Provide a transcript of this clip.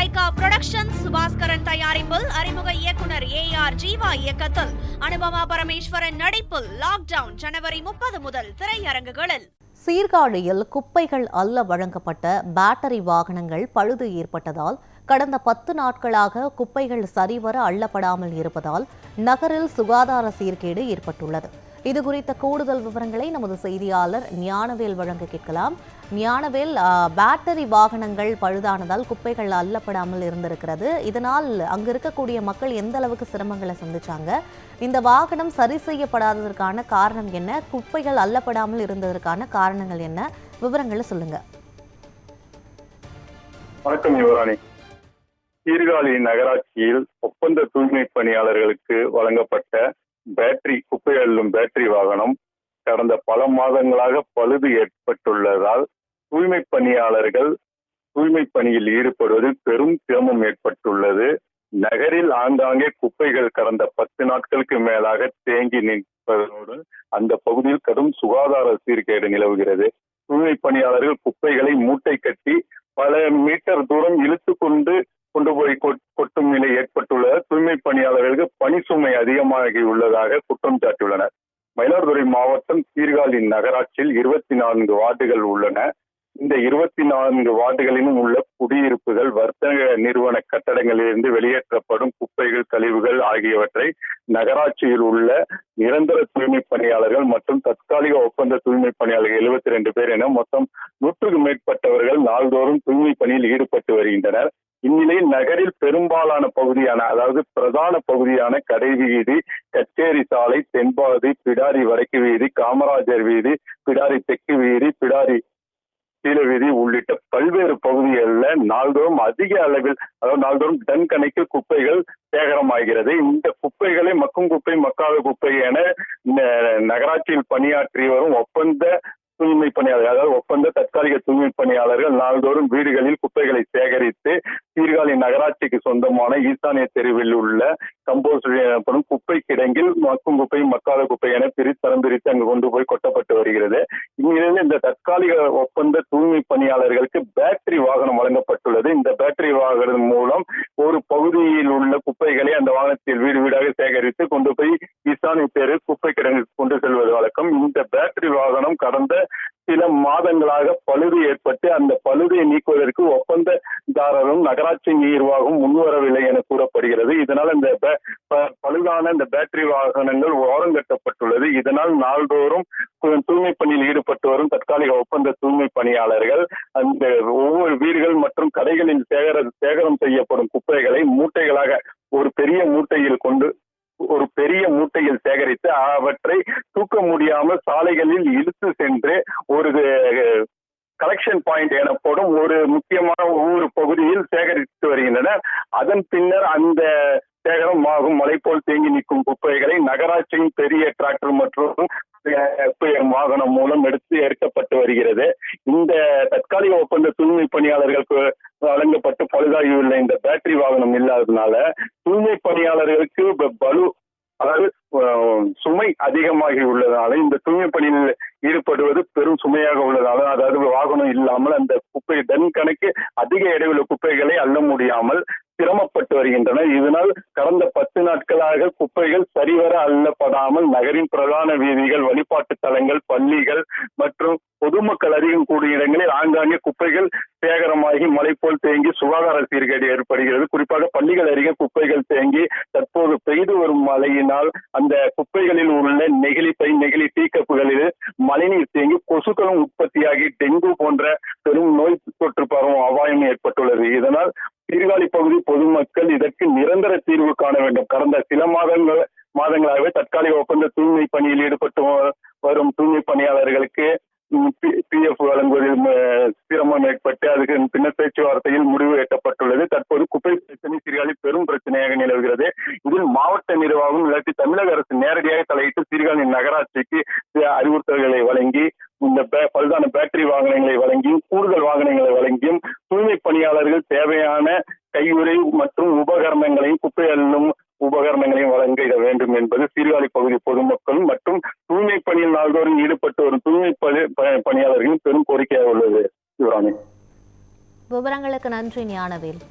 Lyca production Subaskaran தயாரிப்பில் அறிமுக இயக்குனர் AR ஜீவா இயக்கத்தில் அனுபமா பரமேஸ்வரன் நடிப்பில் லாக்டவுன் ஜனவரி 30 முதல் திரையரங்குகளில். சீர்காழியில் குப்பைகள் அள்ள வழங்கப்பட்ட பேட்டரி வாகனங்கள் பழுது ஏற்பட்டதால் கடந்த 10 நாட்களாக குப்பைகள் சரிவர அள்ளப்படாமல் இருப்பதால் நகரில் சுகாதார சீர்கேடு ஏற்பட்டுள்ளது. இதுகுறித்த கூடுதல் விவரங்களை நமது செய்தியாளர் ஞானவேல் வழங்க கேட்கலாம். ஞானவேல், பேட்டரி வாகனங்கள் பழுதானதால் குப்பைகள் அள்ளப்படாமல் இருந்திருக்கிறது. இதனால் அங்கு இருக்கக்கூடிய மக்கள் எந்த அளவுக்கு சிரமங்களை சந்திச்சாங்க? இந்த வாகனம் சரி செய்யப்படாததற்கான காரணம் என்ன? குப்பைகள் அள்ளப்படாமல் இருந்ததற்கான காரணங்கள் என்ன? விவரங்களை சொல்லுங்க. வணக்கம் யுவராணி. சீர்காழி நகராட்சியில் ஒப்பந்த தூய்மை பணியாளர்களுக்கு வழங்கப்பட்ட குப்பை அள்ளும் பேட்டரி வாகனம் கடந்த பல மாதங்களாக பழுது ஏற்பட்டுள்ளதால் தூய்மை பணியாளர்கள் தூய்மை பணியில் ஈடுபடுவது பெரும் சிரமம் ஏற்பட்டுள்ளது. நகரில் ஆங்காங்கே குப்பைகள் கடந்த 10 நாட்களுக்கு மேலாக தேங்கி நிற்பதோடு அந்த பகுதியில் கடும் சுகாதார சீர்கேடு நிலவுகிறது. தூய்மை பணியாளர்கள் குப்பைகளை மூட்டை கட்டி பல மீட்டர் தூரம் இழுத்து கொண்டு போய் கொட்டும் நிலை ஏற்பட்டுள்ளது. தூய்மை பணியாளர்களுக்கு பணி சுமை அதிகமாகி உள்ளதாக குற்றம் சாட்டியுள்ளனர். மயிலாடுதுறை மாவட்டம் சீர்காழி நகராட்சியில் 24 வார்டுகள் உள்ளன. இந்த 24 வார்டுகளிலும் உள்ள குடியிருப்புகள், வர்த்தக நிறுவன கட்டடங்களிலிருந்து வெளியேற்றப்படும் குப்பைகள், கழிவுகள் ஆகியவற்றை நகராட்சியில் உள்ள நிரந்தர தூய்மை பணியாளர்கள் மற்றும் தற்காலிக ஒப்பந்த தூய்மை பணியாளர்கள் 72 பேர் என மொத்தம் 100க்கும் மேற்பட்டவர்கள் நாள்தோறும் தூய்மை பணியில் ஈடுபட்டு வருகின்றனர். இந்நிலையில் நகரில் பெரும்பாலான பகுதியான, அதாவது பிரதான பகுதியான கடைவீதி, கச்சேரி சாலை, தென்பாதி, பிடாரி வடக்கு வீதி, காமராஜர் வீதி, பிடாரி தெற்கு வீதி, பிடாரி கீழ வீதி உள்ளிட்ட பல்வேறு பகுதிகளில் நாள்தோறும் அதிக அளவில், அதாவது நாள்தோறும் டன் கணக்கில் குப்பைகள் சேகரமாகிறது. இந்த குப்பைகளை மக்கும் குப்பை, மக்காத குப்பை என நகராட்சியில் பணியாற்றி வரும் ஒப்பந்த தூய்மை பணியாளர்கள், அதாவது ஒப்பந்த தற்காலிக தூய்மை பணியாளர்கள் நாள்தோறும் வீடுகளில் குப்பைகளை சேகரித்து சீர்காழி நகராட்சிக்கு சொந்தமான ஈசானிய தெருவில் உள்ள கம்போஸ்ட் எனப்படும் குப்பை கிடங்கில் மக்கும் குப்பை, மக்காத குப்பை என தரம் பிரித்து அங்கு கொண்டு போய் கொட்டப்பட்டு வருகிறது. இந்நிலையில் இந்த தற்காலிக ஒப்பந்த தூய்மை பணியாளர்களுக்கு பேட்டரி வாகனம் வழங்கப்பட்டுள்ளது. இந்த பேட்டரி வாகனம் மூலம் ஒரு பகுதியில் உள்ள குப்பைகளை அந்த வாகனத்தில் வீடு வீடாக சேகரித்து கொண்டு போய் ஈசானிய தெரு குப்பை கிடங்குக்கு கொண்டு செல்வது வழக்கம். இந்த பேட்டரி வாகனம் கடந்த சில மாதங்களாக பழுது ஏற்பட்டு அந்த பழுதை நீக்குவதற்கு ஒப்பந்ததாரரும் நகராட்சி நிர்வாகம் முன்வரவில்லை என கூறப்படுகிறது. இதனால் இந்த பழுதான இந்த பேட்டரி வாகனங்கள் ஓரங்கட்டப்பட்டுள்ளது. இதனால் நாள்தோறும் தூய்மை பணியில் ஈடுபட்டு வரும் தற்காலிக ஒப்பந்த தூய்மை பணியாளர்கள் அந்த ஒவ்வொரு வீடுகள் மற்றும் கடைகளில் சேகரம் செய்யப்படும் குப்பைகளை மூட்டைகளாக ஒரு பெரிய மூட்டையில் சேகரித்து அவற்றை தூக்க முடியாமல் சாலைகளில் இழுத்து சென்று ஒரு கலெக்ஷன் பாயிண்ட் எனப்படும் ஒரு முக்கியமான ஒவ்வொரு பகுதியில் சேகரித்து வருகின்றனர். அதன் பின்னர் அந்த சேகரம் ஆகும் மலை போல் தேங்கி நிற்கும் குப்பைகளை நகராட்சியின் பெரிய டிராக்டர் மற்றும் வாகனம் மூலம் எடுக்கப்பட்டு வருகிறது. இந்த தற்காலிக ஒப்பந்த தூய்மை பணியாளர்களுக்கு வழங்கப்பட்டு பழுதாகியுள்ள இந்த பேட்டரி வாகனம் இல்லாததுனால தூய்மை பணியாளர்களுக்கு அதாவது சுமை அதிகமாகி உள்ளதால இந்த தூய்மை பணியில் ஈடுபடுவது பெரும் சுமையாக உள்ளதால, அதாவது வாகனம் இல்லாமல் அந்த குப்பை டன் கணக்கு அதிக எடையுள்ள குப்பைகளை அள்ள முடியாமல் சிரமப்பட்டு வருகின்றனர். இதனால் கடந்த 10 நாட்களாக குப்பைகள் சரிவர அள்ளப்படாமல் நகரின் பிரதான வீதிகள், வழிபாட்டு தலங்கள், பள்ளிகள் மற்றும் பொதுமக்கள் அதிகம் கூடிய இடங்களில் ஆங்காங்கே குப்பைகள் சேகரமாகி மலை போல் தேங்கி சுகாதார சீர்கேடு ஏற்படுகிறது. குறிப்பாக பள்ளிகள் அருகே குப்பைகள் தேங்கி தற்போது பெய்து வரும் மழையினால் அந்த குப்பைகளில் உள்ள நெகிழி டீ கப்புகளில் மழைநீர் தேங்கி கொசுக்களும் உற்பத்தியாகி டெங்கு போன்ற பெரும் நோய் தொற்று பரவும் அபாயம் ஏற்பட்டுள்ளது. இதனால் சீர்காழி பகுதி பொதுமக்கள் இதற்கு நிரந்தர தீர்வு காண வேண்டும். கடந்த சில மாதங்களாகவே தற்காலிக ஒப்பந்த தூய்மை பணியில் ஈடுபட்டு வரும் தூய்மை பணியாளர்களுக்கு PF வழங்குவதில் சிரமம் ஏற்பட்டு அதுக்கு பின்னர் பேச்சுவார்த்தையில் முடிவு எட்டப்பட்டுள்ளது. தற்போது குப்பை பிரச்சனை சீர்காழி பெரும் பிரச்சனையாக நிலவுகிறது. இதில் மாவட்ட நிர்வாகம் இல்லாட்டி தமிழக அரசு நேரடியாக தலையிட்டு சீர்காழி நகராட்சிக்கு அறிவுறுத்தல்களை வழங்கி இந்த பழுதான பேட்டரி வாகனங்களை வழங்கியும் கூடுதல் வாகனங்களை வழங்கியும் தூய்மை பணியாளர்கள் தேவையான கையுறை மற்றும் உபகரணங்களையும் குப்பை அள்ளும் உபகரணங்களையும் வழங்க வேண்டும் என்பது சீர்காழி பகுதி பொதுமக்கள் மற்றும் தூய்மை பணியில் நாள்தோறும் ஈடுபட்டு வரும் தூய்மை பணியாளர்களின் பெரும் கோரிக்கையாக உள்ளது. விவரங்களுக்கு நன்றி ஞானவேல்.